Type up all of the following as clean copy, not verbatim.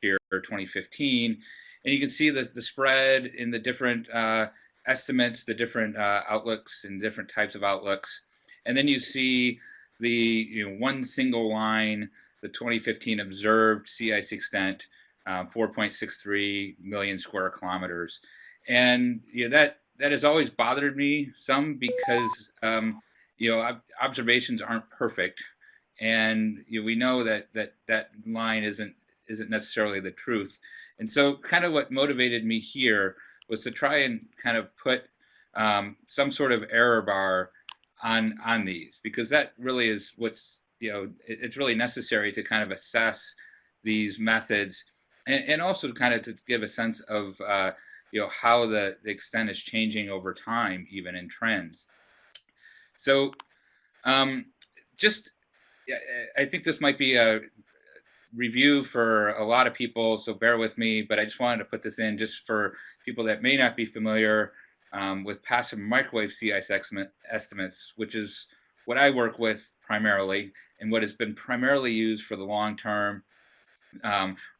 year, 2015, and you can see the spread in the different estimates, the different outlooks and different types of outlooks. And then you see the one single line, the 2015 observed sea ice extent, 4.63 million square kilometers. And that has always bothered me some because observations aren't perfect, and we know that line isn't necessarily the truth. And so kind of what motivated me here was to try and kind of put some sort of error bar on these, because that really is what's it's really necessary to kind of assess these methods, and also kind of to give a sense of how the extent is changing over time, even in trends. So I think this might be a review for a lot of people, so bear with me, but I just wanted to put this in just for people that may not be familiar with passive microwave sea ice estimates, which is what I work with primarily, and what has been primarily used for the long-term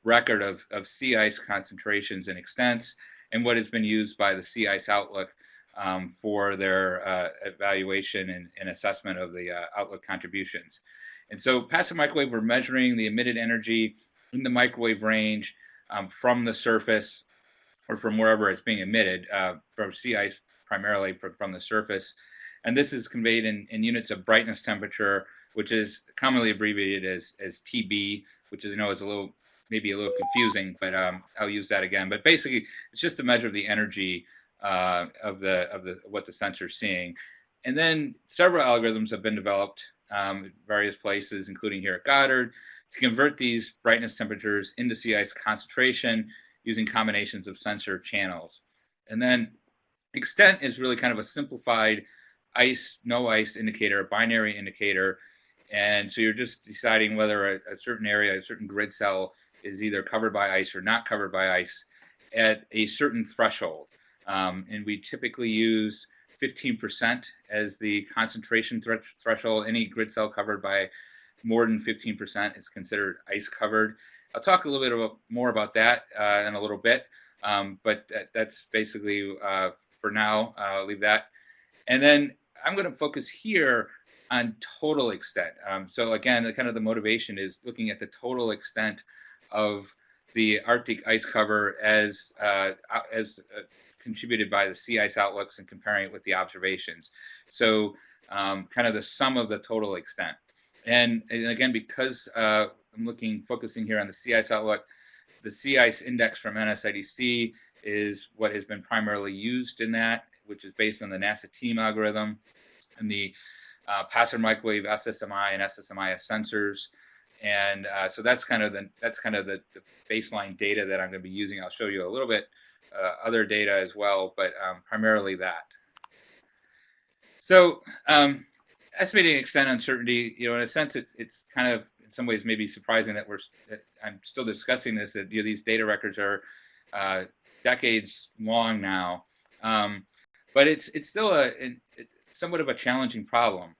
record of sea ice concentrations and extents, and what has been used by the Sea Ice Outlook for their evaluation and assessment of the outlook contributions. And so passive microwave, we're measuring the emitted energy in the microwave range from the surface, or from wherever it's being emitted, from sea ice primarily from the surface. And this is conveyed in units of brightness temperature, which is commonly abbreviated as TB, which is, is maybe a little confusing, but I'll use that again. But basically, it's just a measure of the energy of what the sensor is seeing. And then several algorithms have been developed at various places, including here at Goddard, to convert these brightness temperatures into sea ice concentration using combinations of sensor channels. And then extent is really kind of a simplified ice, no ice indicator, a binary indicator. And so you're just deciding whether a certain area, a certain grid cell is either covered by ice or not covered by ice at a certain threshold. And we typically use 15% as the concentration threshold. Any grid cell covered by more than 15% is considered ice covered. I'll talk a little bit more about that in a little bit, but that's basically for now. I'll leave that. And then I'm going to focus here on total extent. So again, kind of the motivation is looking at the total extent of the Arctic ice cover as contributed by the sea ice outlooks and comparing it with the observations. So kind of the sum of the total extent. And again, because I'm focusing here on the sea ice outlook, the sea ice index from NSIDC is what has been primarily used in that, which is based on the NASA team algorithm and the passive microwave SSMI and SSMIS sensors. And so that's kind of the baseline data that I'm going to be using. I'll show you a little bit other data as well, but primarily that. So estimating extent uncertainty, in a sense, it's kind of in some ways maybe surprising that I'm still discussing this. That these data records are decades long now, but it's still somewhat of a challenging problem.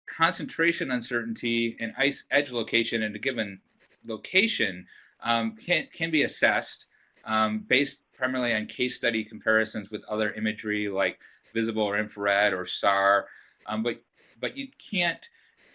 Concentration uncertainty and ice edge location in a given location can be assessed based primarily on case study comparisons with other imagery like visible or infrared or SAR, but you can't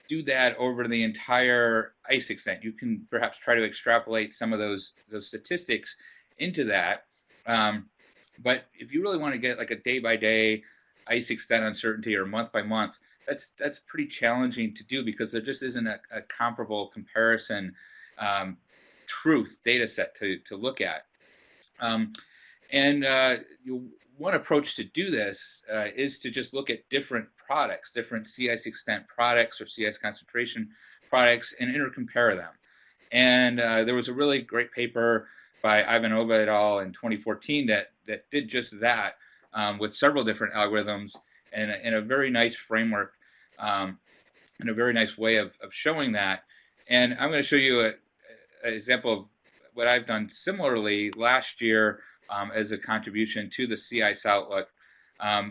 do that over the entire ice extent. You can perhaps try to extrapolate some of those statistics into that, but if you really want to get like a day-by-day ice extent uncertainty or month-by-month, that's pretty challenging to do because there just isn't a comparable comparison truth data set to look at. One approach to do this is to just look at different products, different sea ice extent products or sea ice concentration products, and intercompare them. And there was a really great paper by Ivanova et al. In 2014 that did just that with several different algorithms and in a very nice framework and a very nice way of showing that. And I'm going to show you an example of what I've done similarly last year as a contribution to the Sea Ice Outlook,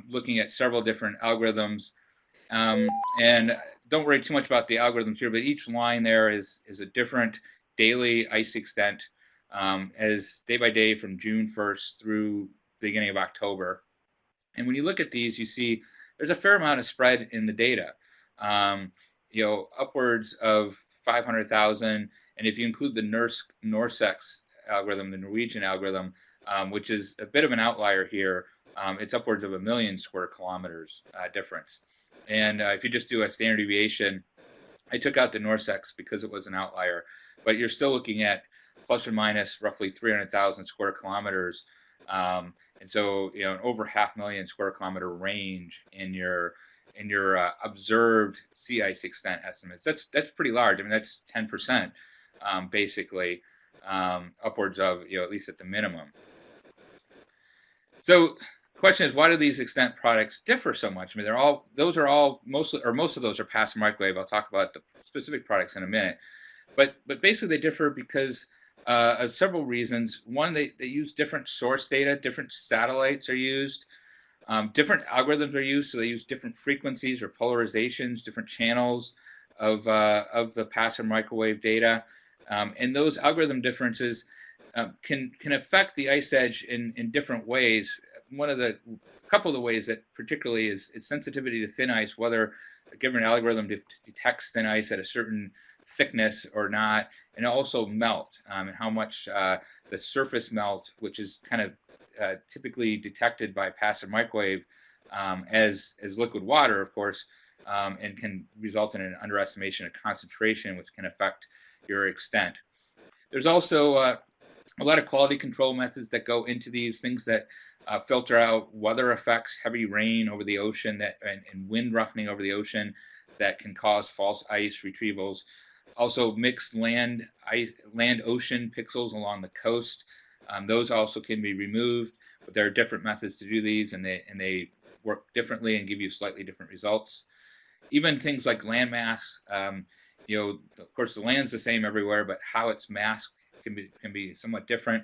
looking at several different algorithms. And don't worry too much about the algorithms here, but each line there is a different daily ice extent as day by day from June 1st through the beginning of October. And when you look at these, you see there's a fair amount of spread in the data. Upwards of 500,000, and if you include the NORSEX algorithm, the Norwegian algorithm, which is a bit of an outlier here, it's upwards of 1 million square kilometers difference. And if you just do a standard deviation, I took out the NORSEX because it was an outlier, but you're still looking at plus or minus roughly 300,000 square kilometers. And so, an over 500,000 square kilometer range in your observed sea ice extent estimates. That's pretty large. I mean, that's 10%, basically, upwards of, at least at the minimum. So the question is, why do these extent products differ so much? I mean, most of those are passive microwave. I'll talk about the specific products in a minute. But basically they differ because of several reasons. One, they use different source data, different satellites are used, different algorithms are used, so they use different frequencies or polarizations, different channels of the passive microwave data. And those algorithm differences can affect the ice edge in different ways. A couple of the ways that particularly is sensitivity to thin ice, whether a given algorithm detects thin ice at a certain thickness or not, and also melt, and how much the surface melt, which is kind of typically detected by passive microwave as liquid water, of course, and can result in an underestimation of concentration, which can affect your extent. There's also a lot of quality control methods that go into these things that filter out weather effects, heavy rain over the ocean and wind roughening over the ocean that can cause false ice retrievals. Also mixed land-ocean pixels along the coast. Those also can be removed, but there are different methods to do these, and they work differently and give you slightly different results. Even things like landmass, of course the land's the same everywhere, but how it's masked can be somewhat different.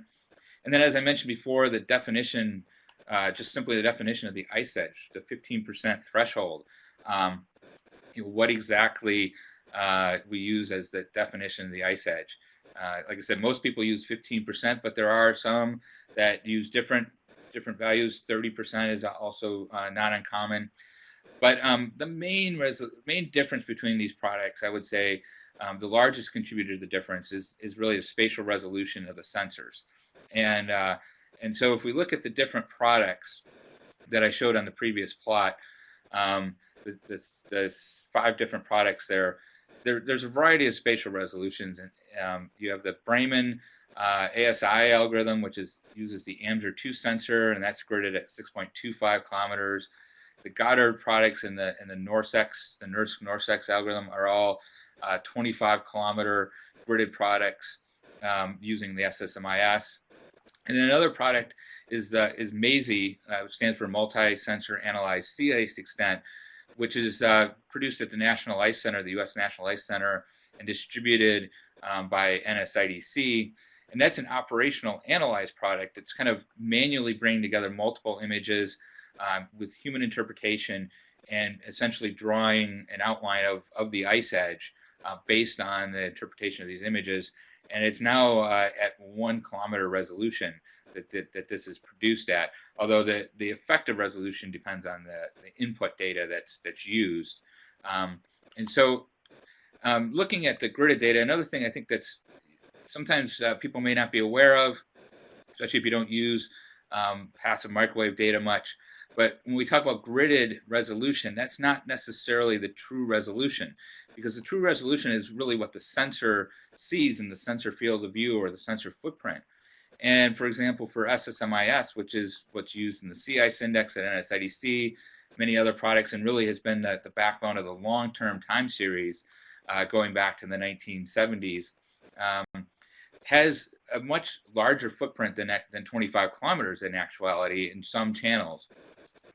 And then, as I mentioned before, the definition, just simply the definition of the ice edge, the 15% threshold. What exactly we use as the definition of the ice edge. Like I said, most people use 15%, but there are some that use different values. 30% is also not uncommon. But the main difference between these products, I would say, the largest contributor to the difference is really the spatial resolution of the sensors. And so if we look at the different products that I showed on the previous plot, the 5 different products there's a variety of spatial resolutions. And you have the Bremen ASI algorithm, which uses the AMSR 2 sensor, and that's gridded at 6.25 kilometers. The Goddard products and the NORSEX, the NORSEX algorithm are all 25 kilometer gridded products using the SSMIS. And then another product is MASE, which stands for Multi-Sensor Analyzed Sea Ice Extent, which is produced at the National Ice Center, the U.S. National Ice Center, and distributed by NSIDC. And that's an operational analyzed product that's kind of manually bringing together multiple images with human interpretation and essentially drawing an outline of the ice edge based on the interpretation of these images. And it's now at 1 kilometer resolution that this is produced at, although the effective resolution depends on the input data that's used. And so looking at the gridded data, another thing I think that's sometimes people may not be aware of, especially if you don't use passive microwave data much, but when we talk about gridded resolution, that's not necessarily the true resolution, because the true resolution is really what the sensor sees in the sensor field of view or the sensor footprint. And for example, for SSMIS, which is what's used in the Sea Ice Index at NSIDC, many other products, and really has been the backbone of the long-term time series going back to the 1970s, has a much larger footprint than 25 kilometers in actuality in some channels.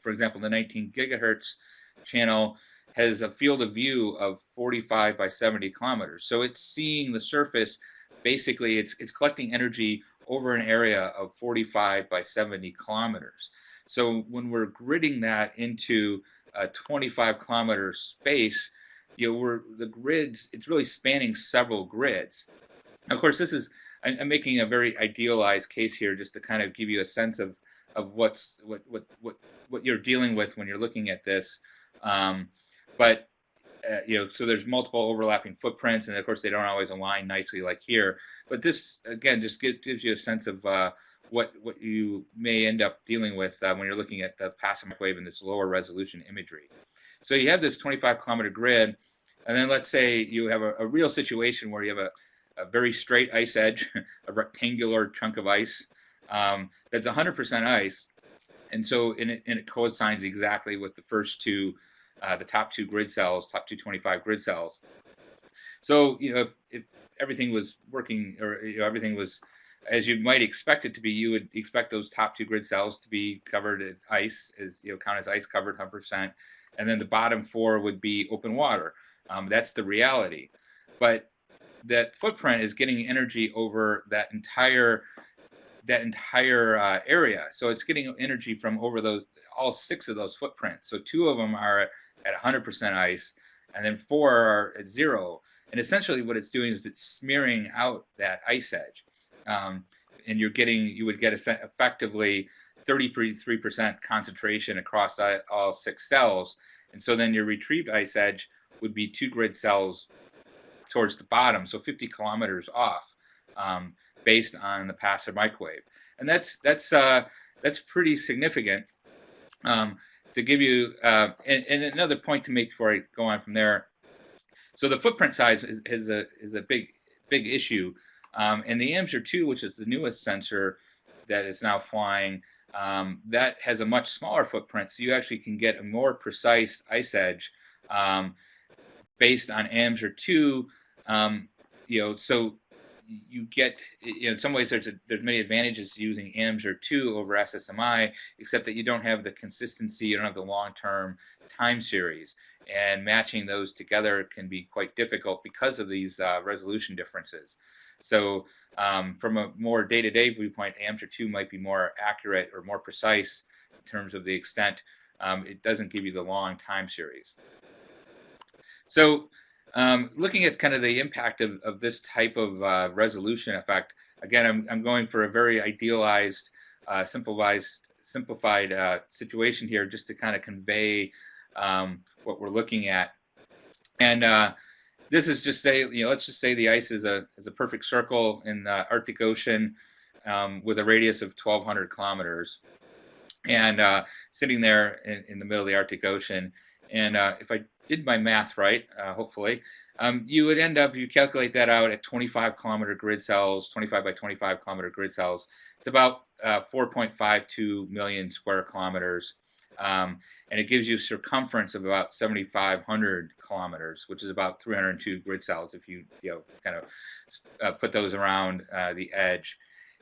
For example, the 19 gigahertz channel has a field of view of 45 by 70 kilometers. So it's seeing the surface, basically it's collecting energy over an area of 45 by 70 kilometers. So when we're gridding that into a 25 kilometer space, the grids, it's really spanning several grids. Of course, this is I'm making a very idealized case here, just to kind of give you a sense of what you're dealing with when you're looking at this. But so there's multiple overlapping footprints, and of course they don't always align nicely like here. But this again just gives you a sense of what you may end up dealing with when you're looking at the passive microwave in this lower resolution imagery. So you have this 25-kilometer grid, and then let's say you have a real situation where you have a very straight ice edge, a rectangular chunk of ice that's 100% ice, and so it coincides exactly with the first two, the top two grid cells, top 225 grid cells. So if everything was working, or everything was as you might expect it to be, you would expect those top two grid cells to be covered in ice, count as ice covered 100%, and then the bottom four would be open water. That's the reality, but that footprint is getting energy over that entire area. So it's getting energy from over all 6 of those footprints. So 2 of them are at 100% ice, and then 4 are at 0. And essentially what it's doing is it's smearing out that ice edge. And you would get effectively 33% concentration across all 6 cells. And so then your retrieved ice edge would be 2 grid cells towards the bottom, so 50 kilometers off, based on the passive microwave. And that's pretty significant. To give you, and another point to make before I go on from there. So the footprint size is a big issue. And the AMSR-2, which is the newest sensor that is now flying, that has a much smaller footprint, so you actually can get a more precise ice edge based on AMSR-2. So you get, in some ways, there's many advantages to using AMSR-2 over SSMI, except that you don't have the consistency, you don't have the long-term time series, and matching those together can be quite difficult because of these resolution differences. So from a more day-to-day viewpoint, AMSR-2 might be more accurate or more precise in terms of the extent. It doesn't give you the long time series. So looking at kind of the impact of this type of resolution effect, again, I'm going for a very idealized, simplified situation here, just to kind of convey what we're looking at. And this is just say, let's just say the ice is a perfect circle in the Arctic Ocean with a radius of 1,200 kilometers, and sitting there in the middle of the Arctic Ocean. And if I did my math right, hopefully, you would end up, you calculate that out at 25 kilometer grid cells, 25 by 25 kilometer grid cells. It's about 4.52 million square kilometers. And it gives you circumference of about 7,500 kilometers, which is about 302 grid cells if you kind of put those around the edge.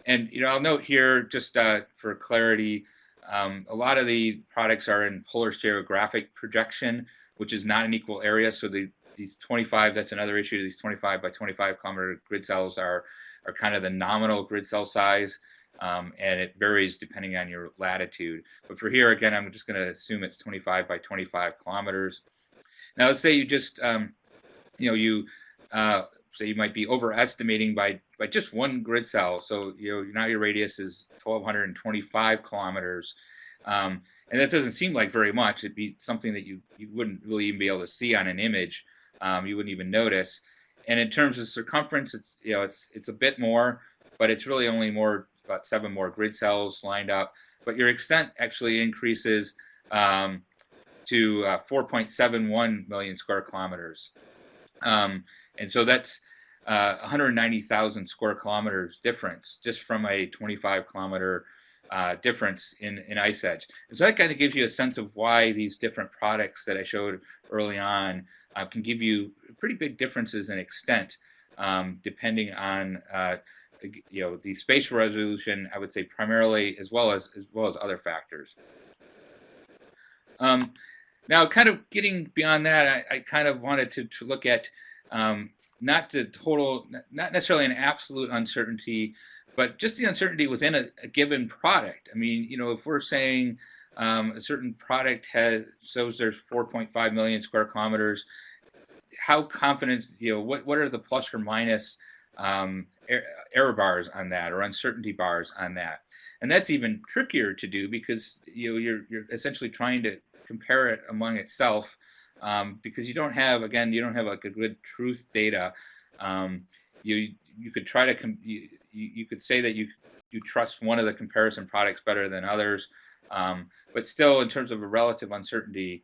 And I'll note here, just for clarity, a lot of the products are in polar stereographic projection, which is not an equal area. So these 25, that's another issue. These 25 by 25 kilometer grid cells are kind of the nominal grid cell size. And it varies depending on your latitude. But for here, again, I'm just going to assume it's 25 by 25 kilometers. Now, let's say you just, say you might be overestimating by just one grid cell. So, now your radius is 1,225 kilometers. And that doesn't seem like very much. It'd be something that you wouldn't really even be able to see on an image. You wouldn't even notice. And in terms of circumference, it's a bit more, but it's really only about 7 more grid cells lined up, but your extent actually increases to 4.71 million square kilometers. And so that's 190,000 square kilometers difference just from a 25 kilometer difference in ice edge. And so that kind of gives you a sense of why these different products that I showed early on can give you pretty big differences in extent, depending on the spatial resolution, I would say primarily, as well as other factors. Now, kind of getting beyond that, I kind of wanted to look at not necessarily an absolute uncertainty, but just the uncertainty within a given product. I mean, if we're saying a certain product shows there's 4.5 million square kilometers, how confident, what are the plus or minus error bars on that or uncertainty bars on that. And that's even trickier to do because you're essentially trying to compare it among itself, because you don't have like a good truth data. You could try to you could say that you trust one of the comparison products better than others, but still, in terms of a relative uncertainty,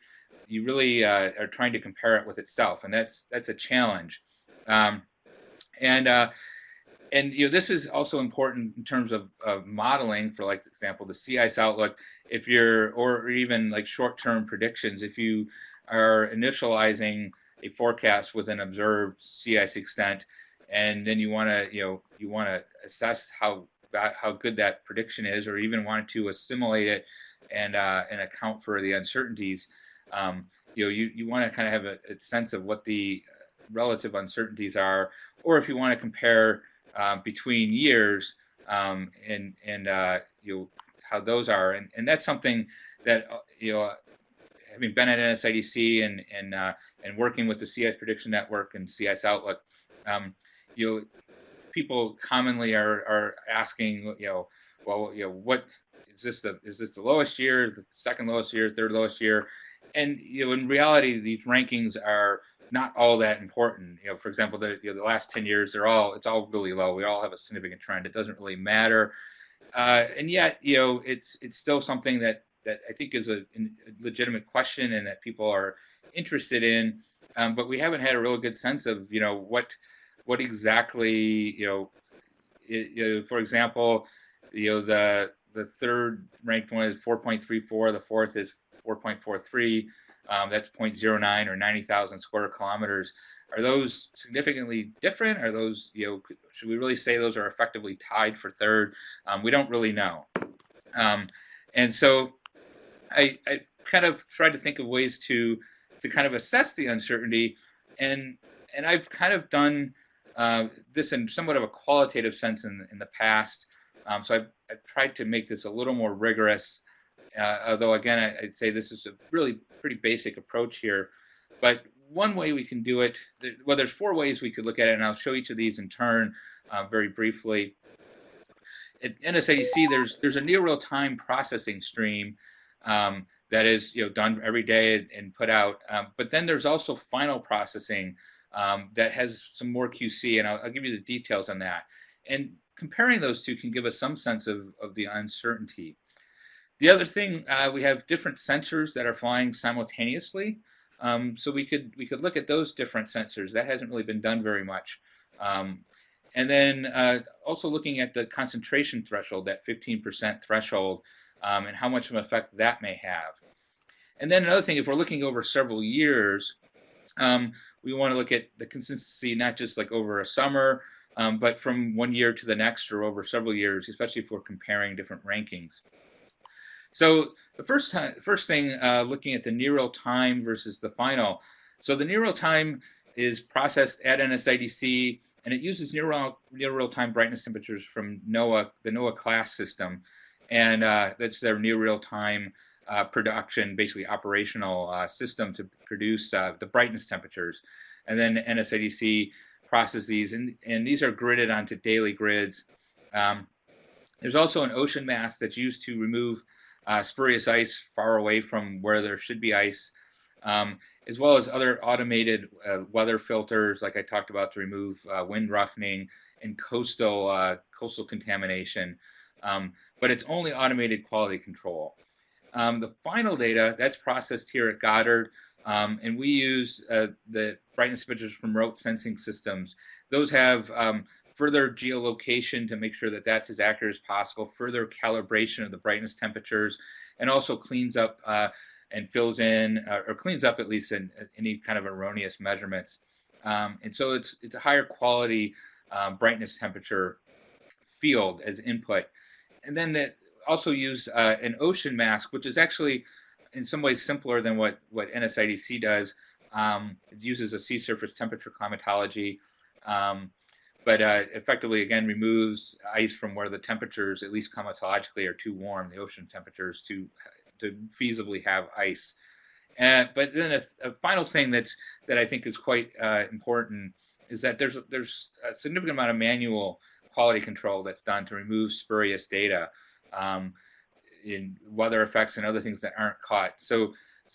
you really are trying to compare it with itself, and that's a challenge. Um, and this is also important in terms of modeling for, like, for example, the sea ice outlook. If you're, or even like short-term predictions, if you are initializing a forecast with an observed sea ice extent, and then you want to assess how good that prediction is, or even want to assimilate it and account for the uncertainties. You want to kind of have a sense of what the relative uncertainties are, or if you want to compare between years, and how those are, and that's something that having been at NSIDC and working with the Sea Ice Prediction Network and Sea Ice Outlook, people commonly are asking, what is this the lowest year, the second lowest year, third lowest year? And in reality, these rankings are not all that important. For example, the last 10 years, it's all really low. We all have a significant trend. It doesn't really matter, and yet it's still something that I think is a legitimate question and that people are interested in, but we haven't had a real good sense of what exactly for example, the third ranked one is 4.34, the fourth is 4.43. That's 0.09 or 90,000 square kilometers. Are those significantly different? Are those, should we really say those are effectively tied for third? We don't really know. And so I kind of tried to think of ways to kind of assess the uncertainty, and I've kind of done this in somewhat of a qualitative sense in the past. So I've tried to make this a little more rigorous, although again, I'd say this is a really pretty basic approach here. But one way we can do it, well, there's 4 ways we could look at it, and I'll show each of these in turn very briefly. At NSIDC, there's a near real-time processing stream that is done every day and put out. But then there's also final processing that has some more QC, and I'll give you the details on that. And comparing those two can give us some sense of the uncertainty. The other thing, we have different sensors that are flying simultaneously. So we could look at those different sensors. That hasn't really been done very much. And then also looking at the concentration threshold, that 15% threshold, and how much of an effect that may have. And then another thing, if we're looking over several years, we want to look at the consistency, not just like over a summer, but from one year to the next or over several years, especially if we're comparing different rankings. So the first thing, looking at the near real time versus the final. So the near real time is processed at NSIDC, and it uses near real time brightness temperatures from NOAA, the NOAA class system, and that's their near real time production, basically operational system to produce the brightness temperatures. And then NSIDC processes these, and these are gridded onto daily grids. There's also an ocean mask that's used to remove spurious ice far away from where there should be ice, as well as other automated weather filters, like I talked about, to remove wind roughening and coastal contamination. But it's only automated quality control. The final data, that's processed here at Goddard, and we use the brightness temperatures from remote sensing systems. Those have further geolocation to make sure that that's as accurate as possible, further calibration of the brightness temperatures, and also cleans up and fills in, or cleans up at least in any kind of erroneous measurements. And so it's a higher quality brightness temperature field as input. And then they also use an ocean mask, which is actually in some ways simpler than what NSIDC does. It uses a sea surface temperature climatology, but effectively, again, removes ice from where the temperatures, at least climatologically, are too warm, the ocean temperatures, to feasibly have ice. But then a final thing that I think is quite important is that there's a significant amount of manual quality control that's done to remove spurious data, um, in weather effects and other things that aren't caught. So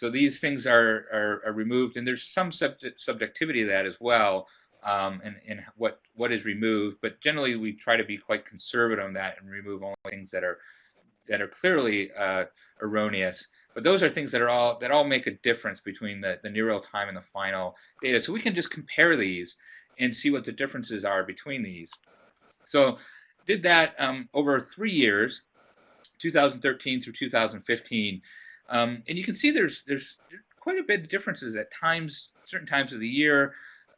these things are removed, and there's some subjectivity to that as well, and what is removed. But generally, we try to be quite conservative on that and remove only things that are clearly erroneous. But those are things that all make a difference between the near real time and the final data. So we can just compare these and see what the differences are between these. So did that over 3 years, 2013 through 2015, and you can see there's quite a bit of differences at times, certain times of the year,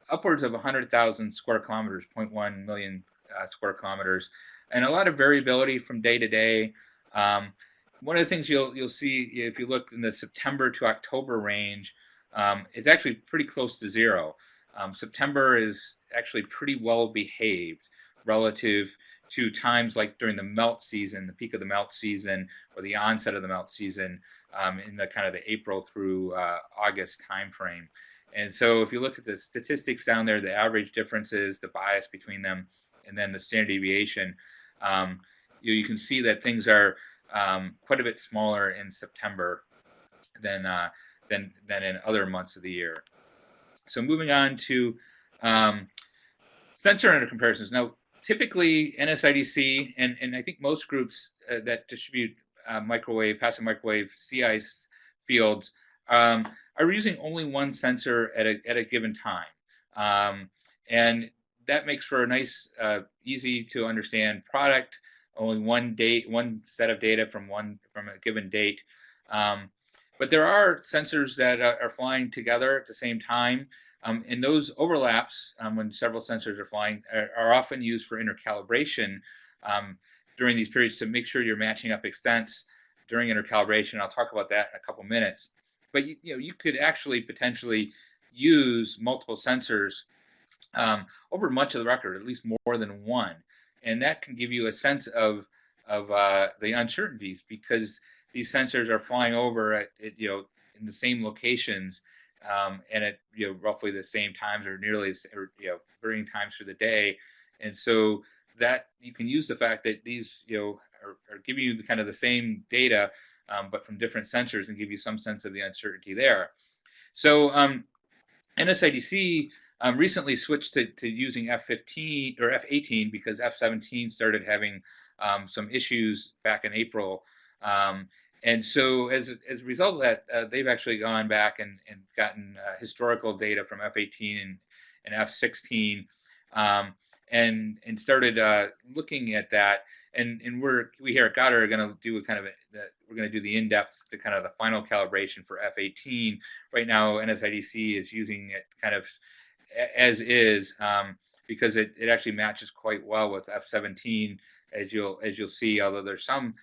upwards of 100,000 square kilometers, 0.1 million square kilometers, and a lot of variability from day to day. One of the things you'll see if you look in the September to October range, it's actually pretty close to zero. September is actually pretty well behaved relative to times like during the melt season, the peak of the melt season, or the onset of the melt season, in the kind of the April through August timeframe. And so if you look at the statistics down there, the average differences, the bias between them, and then the standard deviation, you can see that things are quite a bit smaller in September than in other months of the year. So moving on to sensor under comparisons. Now, typically NSIDC and I think most groups that distribute passive microwave sea ice fields are using only one sensor at a given time, and that makes for a nice, easy to understand product. Only one set of data from a given date. But there are sensors that are flying together at the same time, and those overlaps, when several sensors are flying, are often used for intercalibration during these periods to make sure you're matching up extents during intercalibration. I'll talk about that in a couple minutes. But you could actually potentially use multiple sensors over much of the record, at least more than one, and that can give you a sense of the uncertainties, because these sensors are flying over at in the same locations, and at roughly the same times, or nearly, or varying times through the day. And so that you can use the fact that these are giving you kind of the same data, but from different sensors, and give you some sense of the uncertainty there. So NSIDC recently switched to using F15 or F18 because F17 started having some issues back in April. And so as a result of that, they've actually gone back and gotten historical data from F18 and F16, and started looking at that. And we here at Goddard are going to do we're going to do the in-depth to kind of the final calibration for F18. Right now, NSIDC is using it kind of as is, because it actually matches quite well with F17, as you'll see, although there's some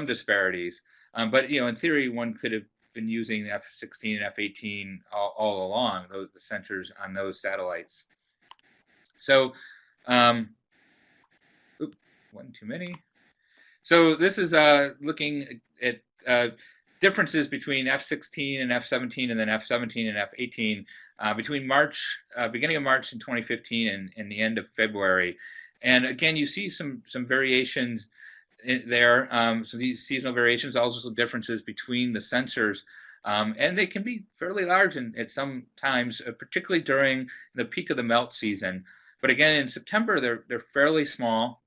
disparities. But in theory, one could have been using F16 and F18 all along, the sensors on those satellites. So, one too many. So this is looking at differences between F16 and F17, and then F17 and F18 between beginning of March in 2015 and the end of February. And again, you see some variations there. So these seasonal variations, also differences between the sensors, and they can be fairly large at some times, particularly during the peak of the melt season. But again, in September, they're fairly small.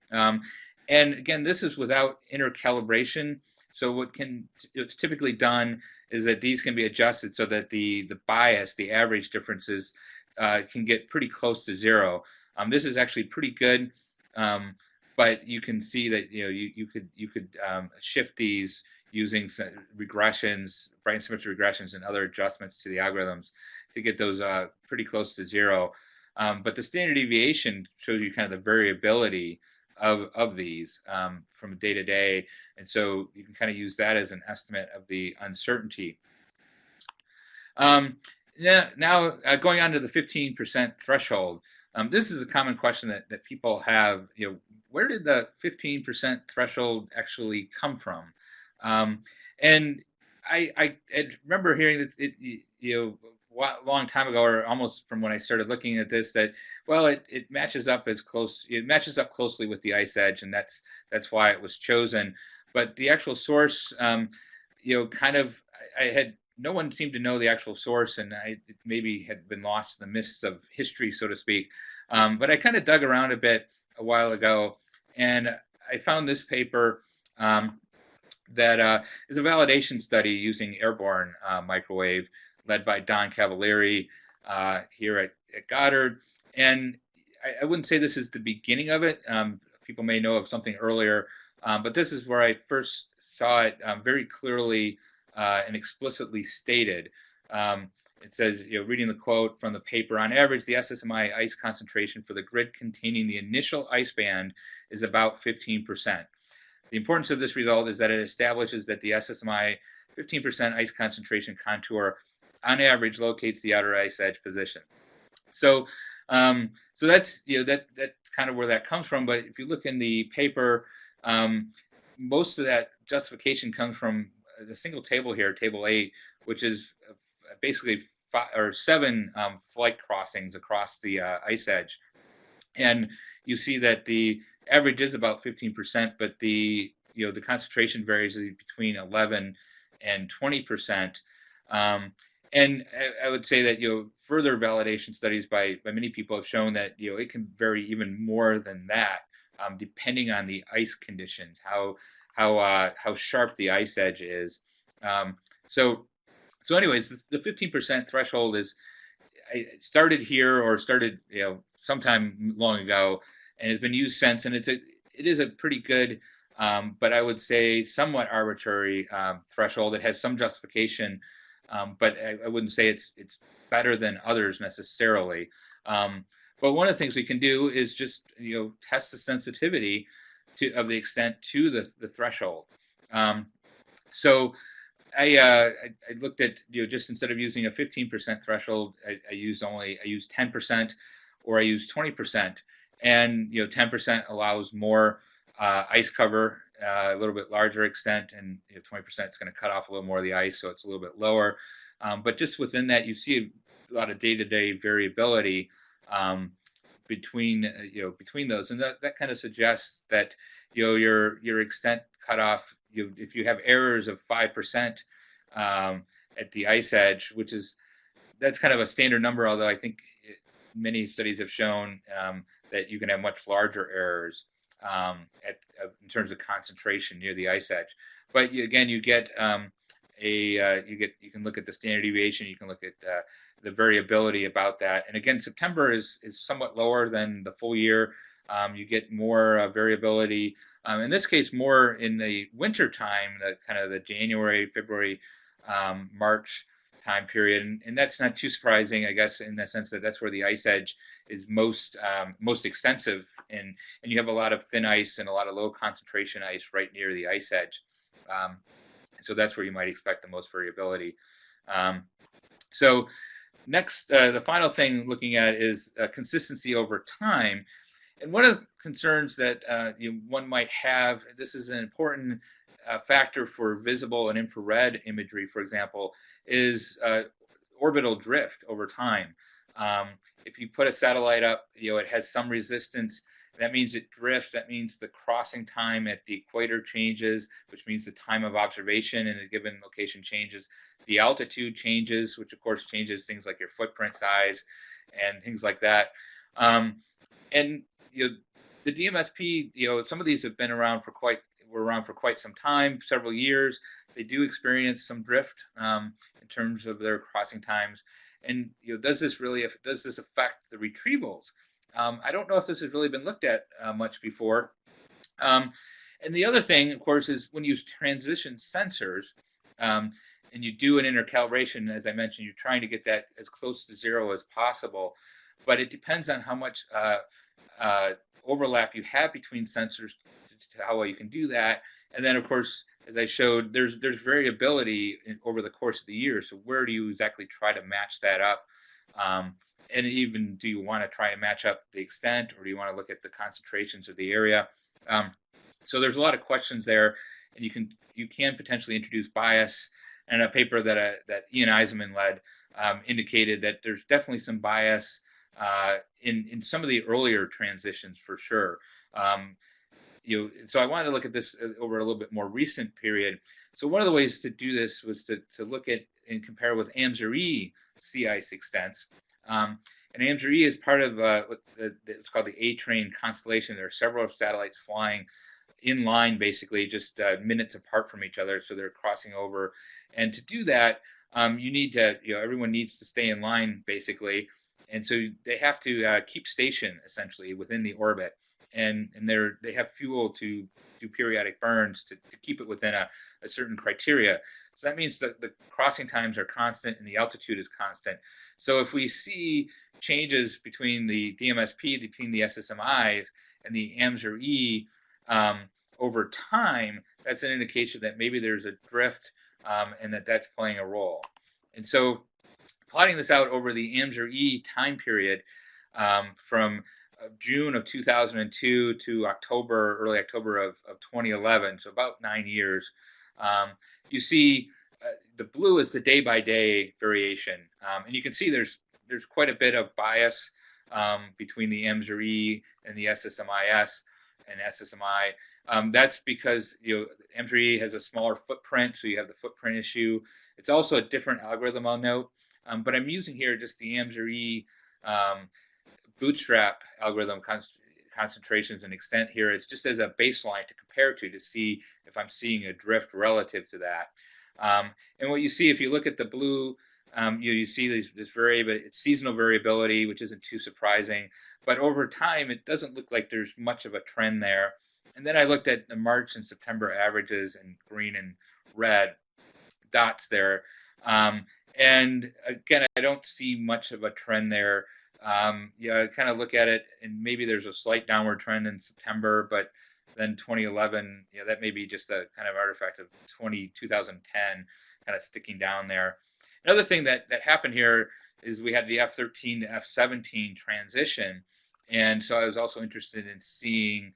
And again, this is without intercalibration. So what's typically done is that these can be adjusted so that the bias, the average differences, can get pretty close to zero. This is actually pretty good, but you can see that you could shift these using regressions, brightness symmetry regressions, and other adjustments to the algorithms to get those pretty close to zero. But the standard deviation shows you kind of the variability of these from day to day, and so you can kind of use that as an estimate of the uncertainty. Now going on to the 15% threshold. This is a common question that people have. Where did the 15% threshold actually come from? And I remember hearing that long time ago, or almost from when I started looking at this, that well, it matches up as close. It matches up closely with the ice edge, and that's why it was chosen. But the actual source, kind of, I had no one seemed to know the actual source, and it maybe had been lost in the mists of history, so to speak. But I kind of dug around a bit a while ago, and I found this paper. That is a validation study using airborne microwave led by Don Cavalieri here at Goddard. And I wouldn't say this is the beginning of it. People may know of something earlier, but this is where I first saw it very clearly and explicitly stated. It says, reading the quote from the paper, on average, the SSMI ice concentration for the grid containing the initial ice band is about 15%. The importance of this result is that it establishes that the SSMI 15% ice concentration contour on average locates the outer ice edge position. So that's that's kind of where that comes from. But if you look in the paper, most of that justification comes from the single table here, table 8, which is basically 7 flight crossings across the ice edge, and you see that the average is about 15%, but the concentration varies between 11 and 20%. And I would say that further validation studies by many people have shown that it can vary even more than that, depending on the ice conditions, how sharp the ice edge is. So anyways, the 15% threshold I started here, or started sometime long ago, and has been used since, and it is a pretty good, but I would say somewhat arbitrary threshold. It has some justification, but I wouldn't say it's better than others necessarily. But one of the things we can do is just test the sensitivity of the extent to the threshold. So I looked at just instead of using a 15% threshold, I used 10%, or I used 20%. And 10% allows more ice cover, a little bit larger extent, and 20% is going to cut off a little more of the ice, so it's a little bit lower. But just within that, you see a lot of day-to-day variability between those, and that kind of suggests that your extent cutoff, if you have errors of 5% at the ice edge, that's kind of a standard number, although I think many studies have shown that you can have much larger errors in terms of concentration near the ice edge. But you can look at the standard deviation, you can look at the variability about that. And again, September is somewhat lower than the full year. You get more variability. In this case, more in the winter time, the January, February, March time period, and that's not too surprising, I guess, in the sense that that's where the ice edge is most extensive, and you have a lot of thin ice and a lot of low concentration ice right near the ice edge. So that's where you might expect the most variability. So next, the final thing looking at is consistency over time. And one of the concerns that one might have, this is an important factor for visible and infrared imagery, for example, is orbital drift over time. If you put a satellite up, it has some resistance. That means it drifts. That means the crossing time at the equator changes, which means the time of observation in a given location changes. The altitude changes, which of course changes things like your footprint size and things like that. And the DMSP, some of these have been around for quite some time, several years. They do experience some drift in terms of their crossing times. And does this affect the retrievals? I don't know if this has really been looked at much before. And the other thing, of course, is when you transition sensors and you do an intercalibration, as I mentioned, you're trying to get that as close to zero as possible. But it depends on how much overlap you have between sensors to how well you can do that. And then, of course, as I showed, there's variability over the course of the year. So where do you exactly try to match that up? And even, do you want to try and match up the extent, or do you want to look at the concentrations of the area? So there's a lot of questions there, and you can potentially introduce bias. And a paper that Ian Eisenman led indicated that there's definitely some bias in some of the earlier transitions for sure. So I wanted to look at this over a little bit more recent period. So one of the ways to do this was to look at and compare with AMSR-E sea ice extents. And AMSR-E is part of it's called the A-Train constellation. There are several satellites flying in line, basically, just minutes apart from each other, so they're crossing over. And to do that, you need to, everyone needs to stay in line, basically. And so they have to keep station, essentially, within the orbit. And they have fuel to do periodic burns to keep it within a certain criteria. So that means that the crossing times are constant and the altitude is constant. So if we see changes between the DMSP, between the SSMI, and the AMSR-E over time, that's an indication that maybe there's a drift and that's playing a role. And so plotting this out over the AMSR-E time period from June of 2002 to early October of 2011, so about 9 years, you see the blue is the day-by-day variation. And you can see there's quite a bit of bias between the AMSR-E and the SSMIS and SSMI. That's because AMSR-E has a smaller footprint, so you have the footprint issue. It's also a different algorithm, I'll note. But I'm using here just the AMSR-E bootstrap algorithm concentrations and extent here. It's just as a baseline to compare to see if I'm seeing a drift relative to that. And what you see if you look at the blue, you see this it's seasonal variability, which isn't too surprising. But over time, it doesn't look like there's much of a trend there. And then I looked at the March and September averages in green and red dots there. And again, I don't see much of a trend there. I kind of look at it, and maybe there's a slight downward trend in September, but then 2011, that may be just a kind of artifact of 2010 kind of sticking down there. Another thing that happened here is we had the F-13 to F-17 transition, and so I was also interested in seeing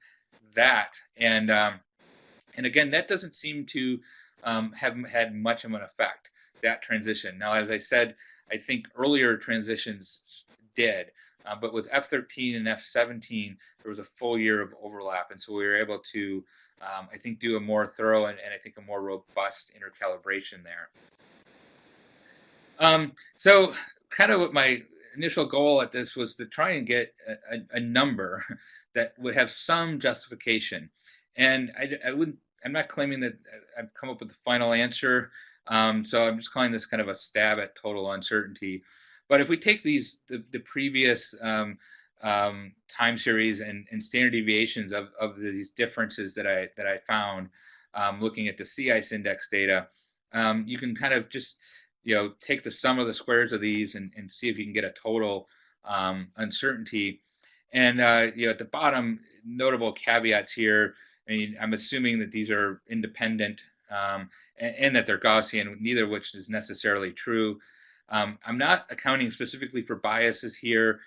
that. And again, that doesn't seem to have had much of an effect, that transition. Now, as I said, I think earlier transitions did, but with F-13 and F-17, there was a full year of overlap, and so we were able to, I think, do a more thorough and I think a more robust intercalibration there. So kind of what my initial goal at this was to try and get a number that would have some justification, and I'm not claiming that I've come up with the final answer, so I'm just calling this kind of a stab at total uncertainty. But if we take the previous time series and standard deviations of these differences that I found, looking at the sea ice index data, you can kind of just take the sum of the squares of these and see if you can get a total uncertainty. And at the bottom, notable caveats here. I mean, I'm assuming that these are independent and that they're Gaussian, neither of which is necessarily true. I'm not accounting specifically for biases here,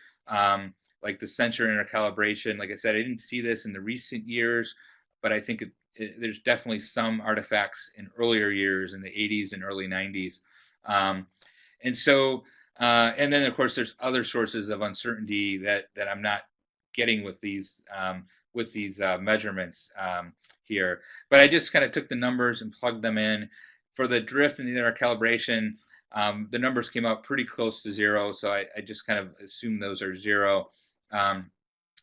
like the sensor intercalibration. Like I said, I didn't see this in the recent years, but I think there's definitely some artifacts in earlier years in the 80s and early 90s. And so, and then of course, there's other sources of uncertainty that I'm not getting with these measurements here. But I just kind of took the numbers and plugged them in. For the drift and the intercalibration, the numbers came out pretty close to zero, so I just kind of assume those are zero. And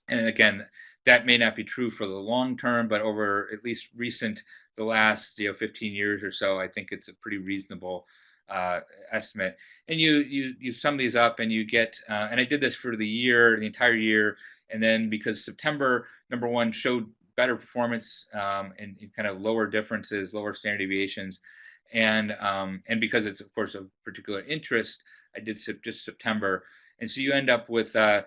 again, that may not be true for the long term, but over at least the last 15 years or so, I think it's a pretty reasonable estimate. And you sum these up and you get, and I did this for the entire year, and then because September, number one, showed better performance and kind of lower differences, lower standard deviations. And because it's of course of particular interest, I did just September, and so you end up with a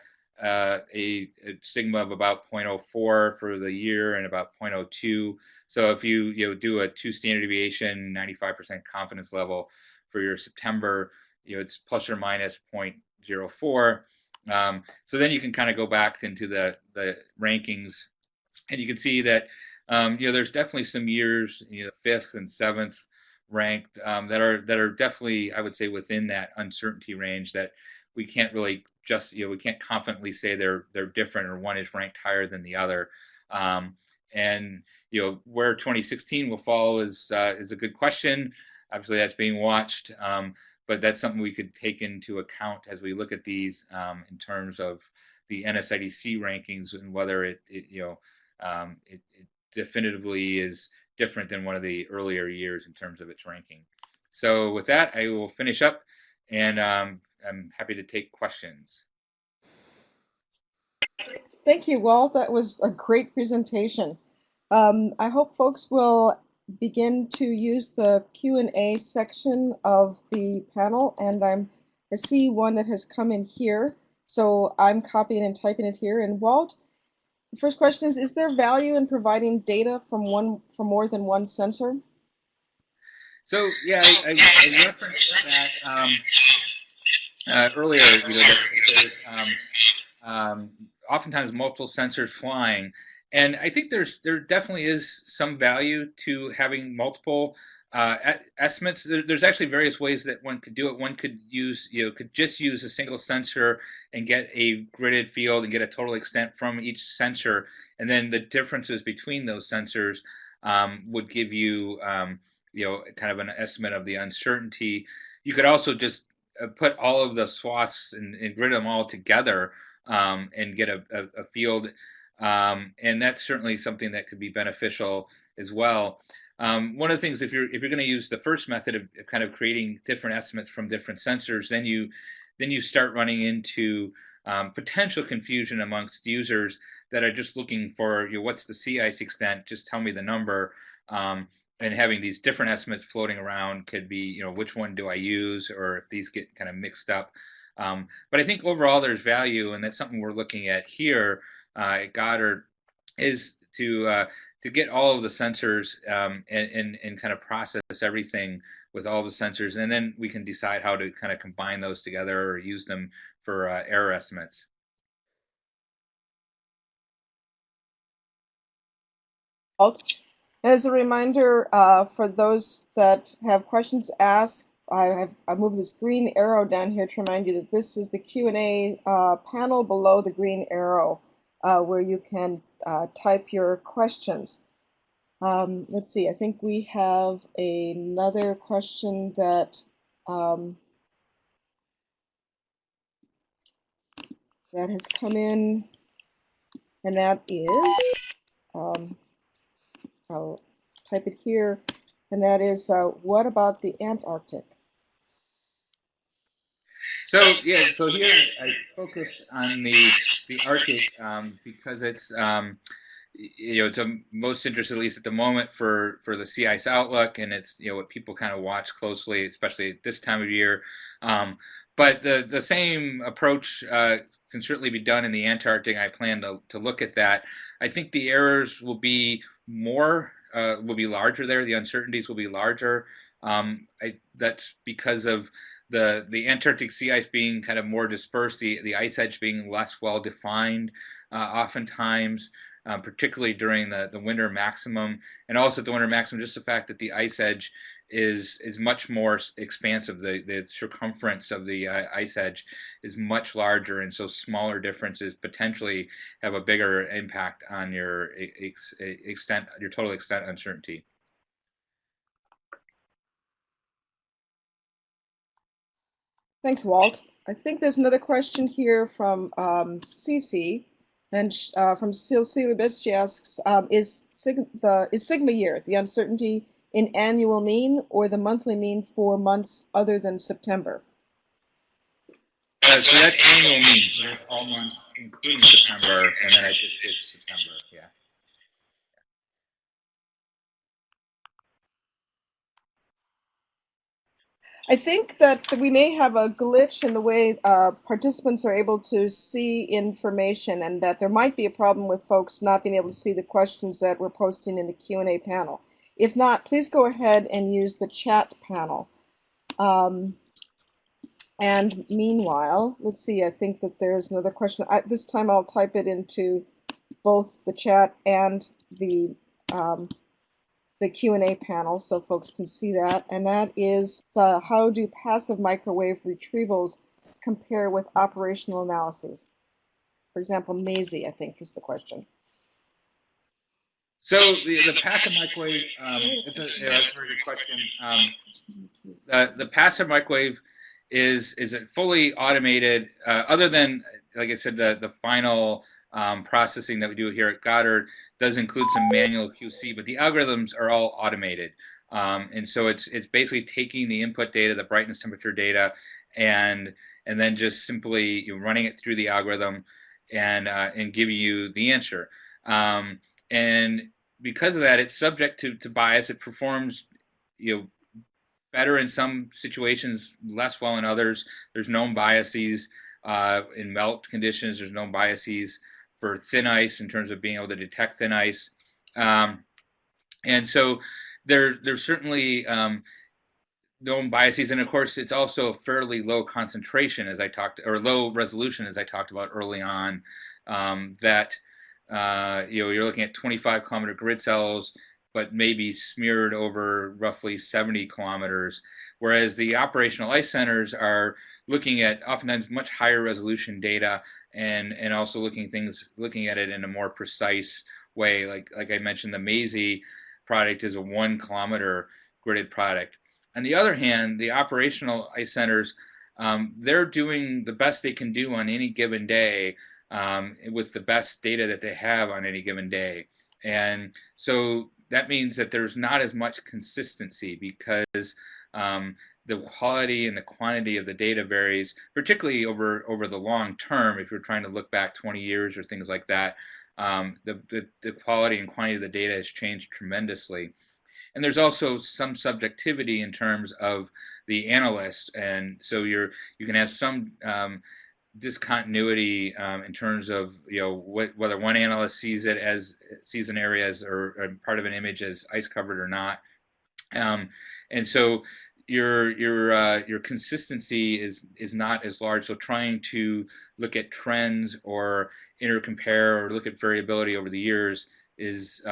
sigma of about 0.04 for the year and about 0.02. So if you do a 2 standard deviation, 95% confidence level for your September, it's plus or minus 0.04. So then you can kind of go back into the rankings, and you can see that there's definitely some years, 5th and 7th. ranked that are definitely, I would say, within that uncertainty range that we can't really just, we can't confidently say they're different or one is ranked higher than the other. And where 2016 will fall is a good question. Obviously, that's being watched, but that's something we could take into account as we look at these in terms of the NSIDC rankings and whether it definitively is different than one of the earlier years in terms of its ranking. So with that, I will finish up, and I'm happy to take questions. Thank you, Walt. That was a great presentation. I hope folks will begin to use the Q&A section of the panel, and I see one that has come in here, so I'm copying and typing it here. And Walt, the first question is there value in providing data from more than one sensor? So yeah, I referenced that earlier. That there's oftentimes multiple sensors flying, and I think there definitely is some value to having multiple estimates. There's actually various ways that one could do it. One could just use a single sensor and get a gridded field and get a total extent from each sensor, and then the differences between those sensors would give you kind of an estimate of the uncertainty. You could also just put all of the swaths and grid them all together and get a field, and that's certainly something that could be beneficial as well. One of the things, if you're going to use the first method of kind of creating different estimates from different sensors, then you start running into potential confusion amongst users that are just looking for what's the sea ice extent, just tell me the number, and having these different estimates floating around could be which one do I use, or if these get kind of mixed up. But I think overall there's value, and that's something we're looking at here at Goddard, is to get all of the sensors and kind of process everything with all the sensors, and then we can decide how to kind of combine those together or use them for error estimates. As a reminder, for those that have questions asked, I've moved this green arrow down here to remind you that this is the Q&A panel below the green arrow where you can type your questions. Let's see, I think we have another question that that has come in, and that is, I'll type it here, and that is, what about the Antarctic? So yeah, so here I focused on the Arctic because it's it's of most interest, at least at the moment, for the sea ice outlook, and it's what people kind of watch closely, especially at this time of year. But the same approach can certainly be done in the Antarctic. I plan to look at that. I think the errors will be larger there. The uncertainties will be larger. That's because of the Antarctic sea ice being kind of more dispersed, the ice edge being less well defined, oftentimes, particularly during the winter maximum, and also at the winter maximum, just the fact that the ice edge is much more expansive. The circumference of the ice edge is much larger, and so smaller differences potentially have a bigger impact on your total extent uncertainty. Thanks, Walt. I think there's another question here from Cece, and from Cecilia Biss. She asks, is sigma year the uncertainty in annual mean or the monthly mean for months other than September? So that's annual mean, so that's all months, including September, and then I just did September, yeah. I think that we may have a glitch in the way participants are able to see information, and that there might be a problem with folks not being able to see the questions that we're posting in the Q&A panel. If not, please go ahead and use the chat panel. And meanwhile, let's see, I think that there's another question. This time I'll type it into both the chat and the the Q&A panel so folks can see that, and that is how do passive microwave retrievals compare with operational analyses? For example, Maisie, I think, is the question. So the passive microwave, that's a very good question. The passive microwave is it fully automated, other than, like I said, the final processing that we do here at Goddard does include some manual QC, but the algorithms are all automated. And so it's basically taking the input data, the brightness temperature data, and then just simply running it through the algorithm and giving you the answer. And because of that, it's subject to bias. It performs, better in some situations, less well in others. There's known biases in melt conditions. There's known biases for thin ice in terms of being able to detect thin ice. And so there's certainly known biases, and of course, it's also a fairly low concentration, or low resolution, as I talked about early on. That you're looking at 25 kilometer grid cells, but maybe smeared over roughly 70 kilometers, whereas the operational ice centers are looking at oftentimes much higher resolution data and also looking at it in a more precise way. Like I mentioned, the Maisie product is a 1 kilometer gridded product. On the other hand, the operational ice centers, they're doing the best they can do on any given day with the best data that they have on any given day. And so that means that there's not as much consistency because the quality and the quantity of the data varies, particularly over the long term. If you're trying to look back 20 years or things like that, the quality and quantity of the data has changed tremendously. And there's also some subjectivity in terms of the analyst, and so you can have some discontinuity in terms of whether one analyst sees an area as or part of an image as ice covered or not, and so your consistency is not as large. So trying to look at trends or intercompare or look at variability over the years is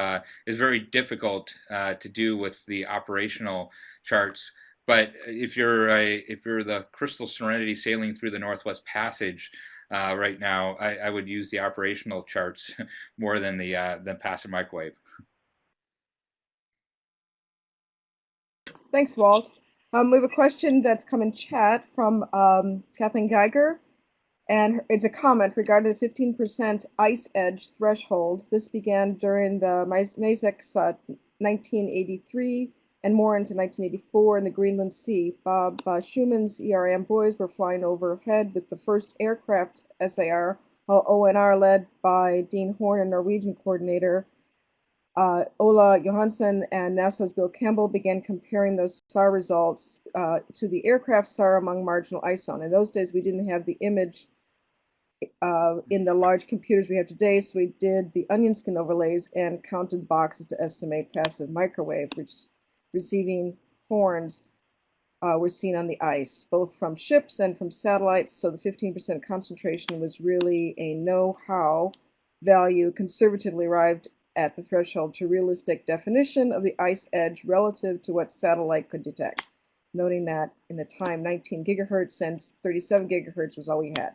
very difficult to do with the operational charts. But if you're the Crystal Serenity sailing through the Northwest Passage right now, I would use the operational charts more than the passive microwave. Thanks, Walt. We have a question that's come in chat from Kathleen Geiger, and it's a comment regarding the 15% ice edge threshold. This began during the Mazek's 1983 and more into 1984 in the Greenland Sea. Bob Schumann's ERM boys were flying overhead with the first aircraft SAR, while ONR, led by Dean Horn, a Norwegian coordinator, Ola Johansen and NASA's Bill Campbell, began comparing those SAR results to the aircraft SAR among marginal ice zone. In those days, we didn't have the image in the large computers we have today, so we did the onion skin overlays and counted boxes to estimate passive microwave, which receiving horns were seen on the ice, both from ships and from satellites. So the 15% concentration was really a know-how value conservatively arrived at the threshold to realistic definition of the ice edge relative to what satellite could detect, noting that in the time 19 gigahertz and 37 gigahertz was all we had.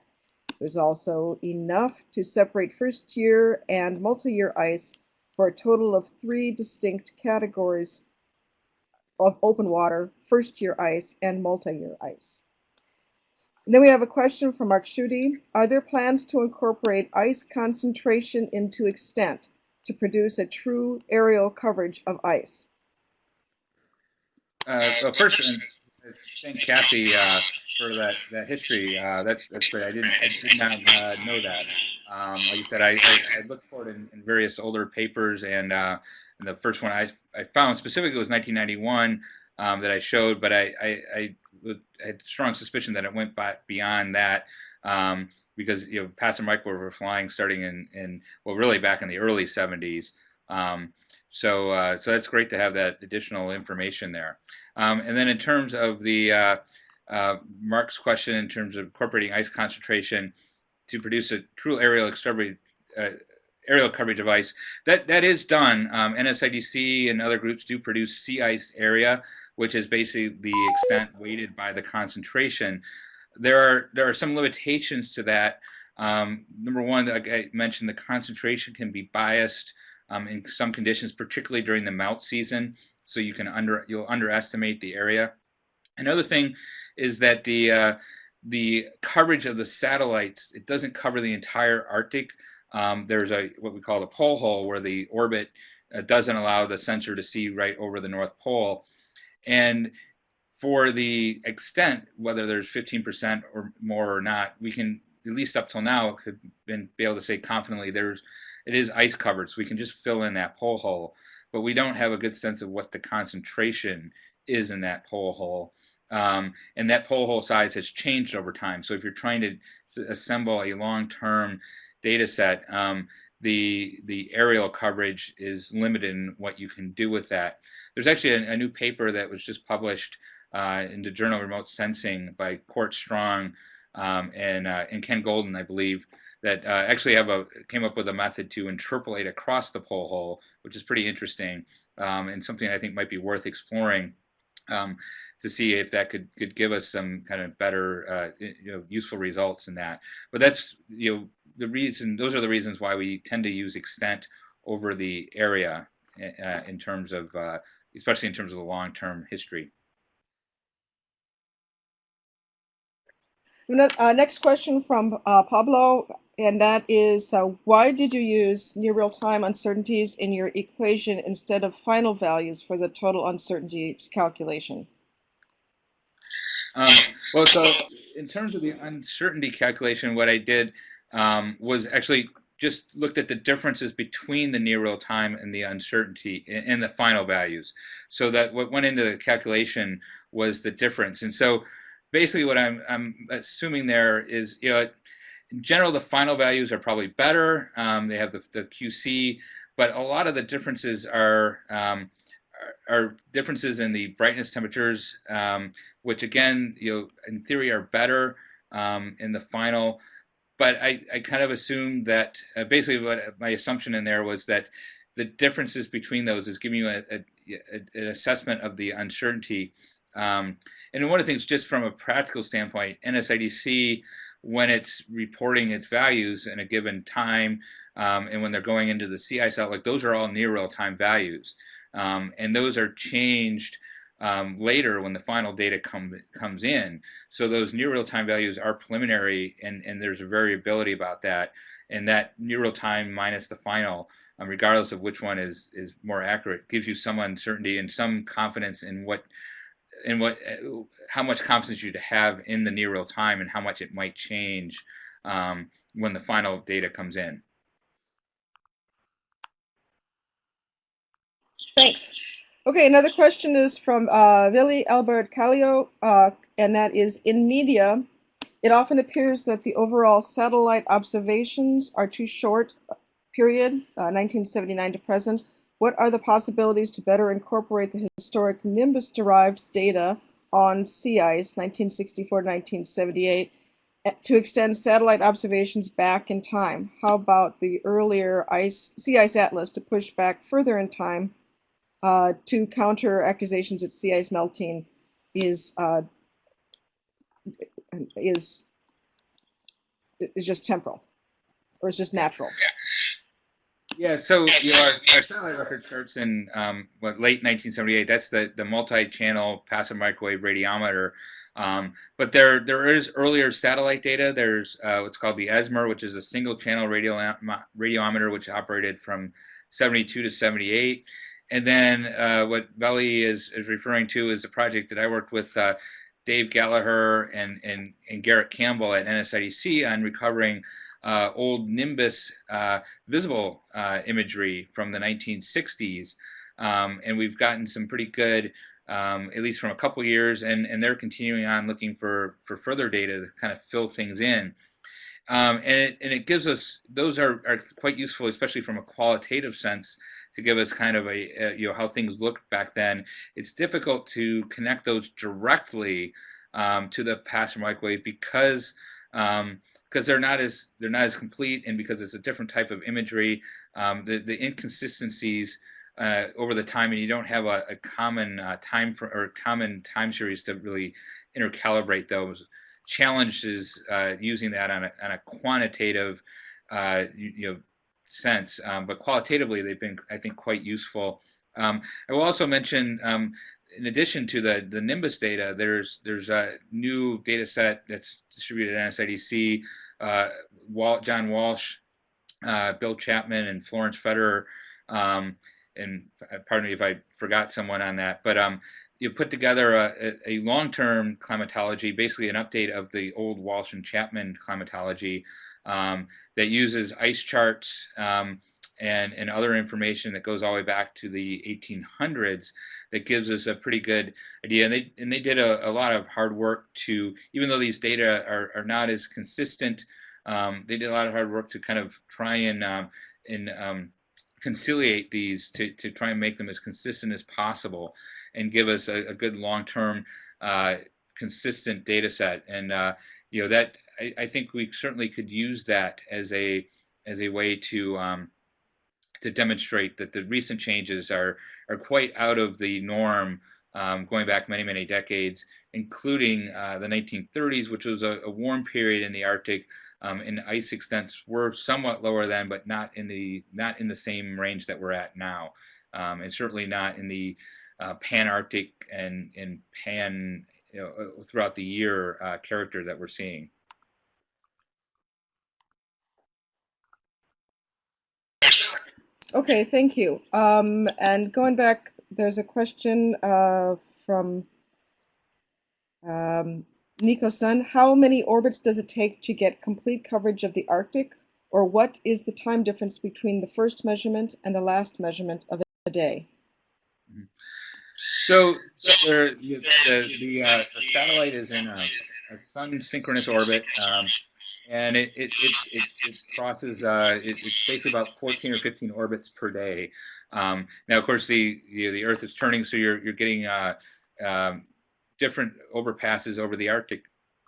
There's also enough to separate first year and multi-year ice for a total of 3 distinct categories of open water, first year ice, and multi-year ice. And then we have a question from Mark Schutte. Are there plans to incorporate ice concentration into extent to produce a true aerial coverage of ice? Well, first, thank Kathy for that history. That's great. I did not know that. Like you said, I looked for it in various older papers, and the first one I found specifically was 1991 that I showed, but I had strong suspicion that it went beyond that because passive microwave were flying starting in really back in the early 70s. So that's great to have that additional information there. And then in terms of the Mark's question, in terms of incorporating ice concentration to produce a true aerial aerial coverage device. That is done. NSIDC and other groups do produce sea ice area, which is basically the extent weighted by the concentration. There are some limitations to that. Number one, like I mentioned, the concentration can be biased in some conditions, particularly during the melt season. So you'll underestimate the area. Another thing is that the coverage of the satellites, it doesn't cover the entire Arctic. There's what we call the pole hole, where the orbit doesn't allow the sensor to see right over the North Pole. And for the extent, whether there's 15% or more or not, we can, at least up till now, could be able to say confidently it is ice covered, so we can just fill in that pole hole. But we don't have a good sense of what the concentration is in that pole hole. And that pole hole size has changed over time. So if you're trying to assemble a long-term data set, the aerial coverage is limited in what you can do with that. There's actually a new paper that was just published in the Journal of Remote Sensing by Court Strong and Ken Golden, I believe, that actually came up with a method to interpolate across the pole hole, which is pretty interesting and something I think might be worth exploring to see if that could give us some kind of better, useful results in that. But that's the reason. Those are the reasons why we tend to use extent over the area in terms of, especially in terms of the long-term history. Next question from Pablo, and that is, why did you use near real-time uncertainties in your equation instead of final values for the total uncertainty calculation? Well, so in terms of the uncertainty calculation, what I did was actually just looked at the differences between the near real time and the uncertainty in the final values. So that what went into the calculation was the difference. And so basically what I'm assuming there is, in general, the final values are probably better. They have the QC, but a lot of the differences are differences in the brightness temperatures, which again, in theory are better in the final. But I kind of assumed that basically what my assumption in there was that the differences between those is giving you an assessment of the uncertainty. And one of the things, just from a practical standpoint, NSIDC, when it's reporting its values in a given time, and when they're going into the sea ice outlook, those are all near real-time values. And those are changed later when the final data comes in. So those near real-time values are preliminary, and there's a variability about that. And that near real-time minus the final, regardless of which one is more accurate, gives you some uncertainty and some confidence in how much confidence you have in the near real time and how much it might change when the final data comes in. Thanks. Okay, another question is from Willy Albert Callio, and that is, in media, it often appears that the overall satellite observations are too short period, 1979 to present. What are the possibilities to better incorporate the historic Nimbus-derived data on sea ice, 1964 to 1978, to extend satellite observations back in time? How about the earlier sea ice atlas to push back further in time to counter accusations that sea ice melting is just temporal, or is just natural? Yeah, so our satellite record starts in late 1978. That's the multi-channel passive microwave radiometer. But there is earlier satellite data. There's what's called the ESMR, which is a single-channel radiometer, which operated from 72 to 78. And then what Veli is referring to is a project that I worked with Dave Gallagher and Garrett Campbell at NSIDC on recovering old Nimbus visible imagery from the 1960s. And we've gotten some pretty good, at least from a couple years, and they're continuing on looking for further data to kind of fill things in. And it gives us, those are quite useful, especially from a qualitative sense, to give us kind of how things looked back then. It's difficult to connect those directly to the passive microwave because because they're not as complete, and because it's a different type of imagery, the inconsistencies over the time, and you don't have a common common time series to really intercalibrate those challenges using that on a quantitative sense, but qualitatively they've been, I think, quite useful. I will also mention, in addition to the Nimbus data, there's a new data set that's distributed at NSIDC. John Walsh, Bill Chapman, and Florence Federer, and pardon me if I forgot someone on that, but you put together a long-term climatology, basically an update of the old Walsh and Chapman climatology, that uses ice charts and other information that goes all the way back to the 1800s, that gives us a pretty good idea. And they did a lot of hard work to, even though these data are not as consistent, they did a lot of hard work to kind of try and conciliate these to try and make them as consistent as possible and give us a good long-term consistent data set. And that I think we certainly could use that as a way to demonstrate that the recent changes are quite out of the norm, going back many decades, including the 1930s, which was a warm period in the Arctic, and ice extents were somewhat lower then, but not in the same range that we're at now, and certainly not in the pan-Arctic and pan throughout the year character that we're seeing. Okay, thank you. And going back, there's a question from Nico-san. How many orbits does it take to get complete coverage of the Arctic, or what is the time difference between the first measurement and the last measurement of a day? So the satellite is in a sun synchronous orbit, and it crosses. It's basically about 14 or 15 orbits per day. Now, of course, the Earth is turning, so you're getting different overpasses over the Arctic,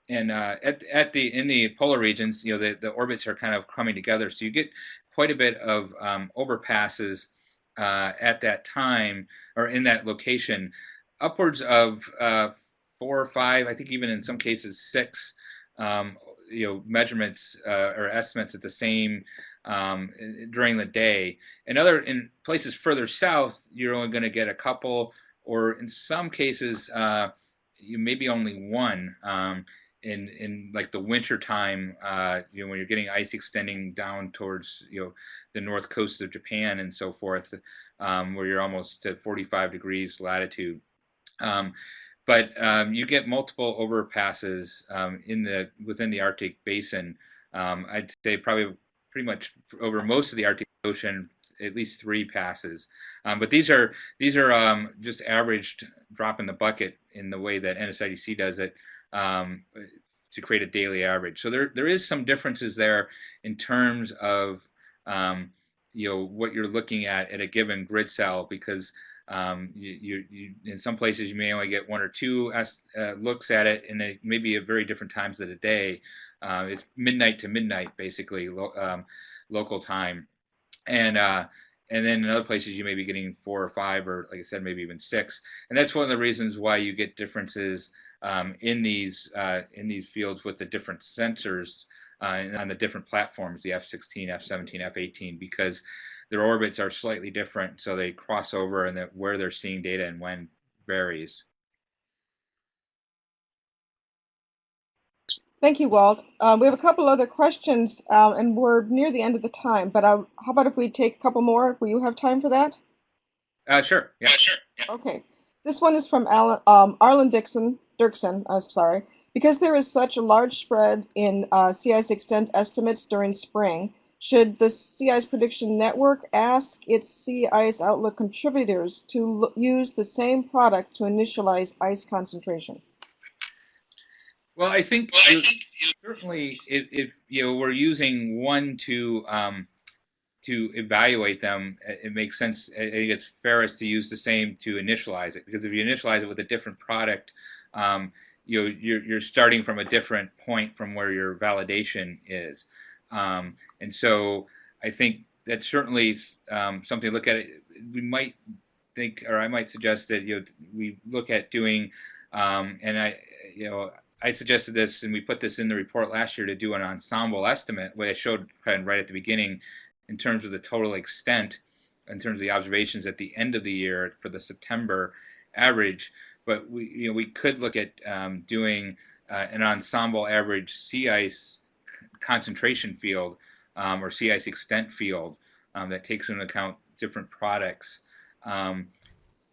and in the polar regions, the orbits are kind of coming together, so you get quite a bit of overpasses at that time, or in that location, upwards of 4 or 5, I think even in some cases 6, measurements or estimates at the same during the day. In places further south, you're only going to get a couple, or in some cases, maybe only one. In like the winter time, when you're getting ice extending down towards the north coast of Japan and so forth, where you're almost at 45 degrees latitude. But you get multiple overpasses within the Arctic basin. I'd say probably pretty much over most of the Arctic Ocean, at least 3 passes. But these are just averaged drop in the bucket in the way that NSIDC does it, to create a daily average. So there is some differences there in terms of what you're looking at a given grid cell, because you in some places you may only get 1 or 2 looks at it, and it may be at very different times of the day. It's midnight to midnight, basically, local time, and then in other places you may be getting 4 or 5, or like I said, maybe even 6. And that's one of the reasons why you get differences in these fields with the different sensors on the different platforms, the F-16, F-17, F-18, because their orbits are slightly different, so they cross over, and where they're seeing data and when varies. Thank you, Walt. We have a couple other questions, and we're near the end of the time, but how about if we take a couple more? Will you have time for that? Sure. Yeah. Sure. Yeah. Okay. This one is from Arlen Dirksen, I'm sorry. Because there is such a large spread in sea ice extent estimates during spring, should the Sea Ice Prediction Network ask its Sea Ice Outlook contributors to use the same product to initialize ice concentration? Well, I think certainly if we're using one to evaluate them, it makes sense. I think it's fairest to use the same to initialize it, because if you initialize it with a different product, you're starting from a different point from where your validation is. And so I think that's certainly something to look at. We might think, or I might suggest that we look at doing, and I suggested this, and we put this in the report last year, to do an ensemble estimate, what I showed kind of right at the beginning, in terms of the total extent, in terms of the observations at the end of the year for the September average. But we could look at doing an ensemble average sea ice concentration field, or sea ice extent field, that takes into account different products, and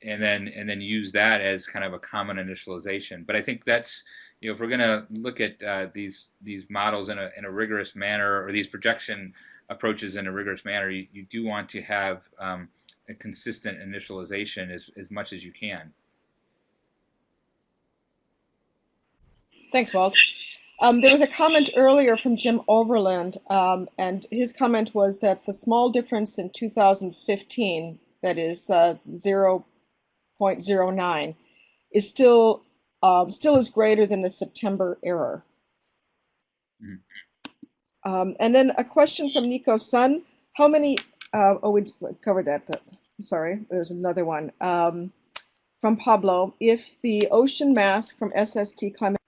then use that as kind of a common initialization. But I think that's, if we're going to look at these models in a rigorous manner, or these projection approaches in a rigorous manner, you do want to have a consistent initialization as much as you can. Thanks, Walt. There was a comment earlier from Jim Overland, and his comment was that the small difference in 2015, that is 0.09, is still is greater than the September error. Mm-hmm. And then a question from Nico Sun: how many? We covered that. Sorry, there's another one from Pablo. If the ocean mask from SST climate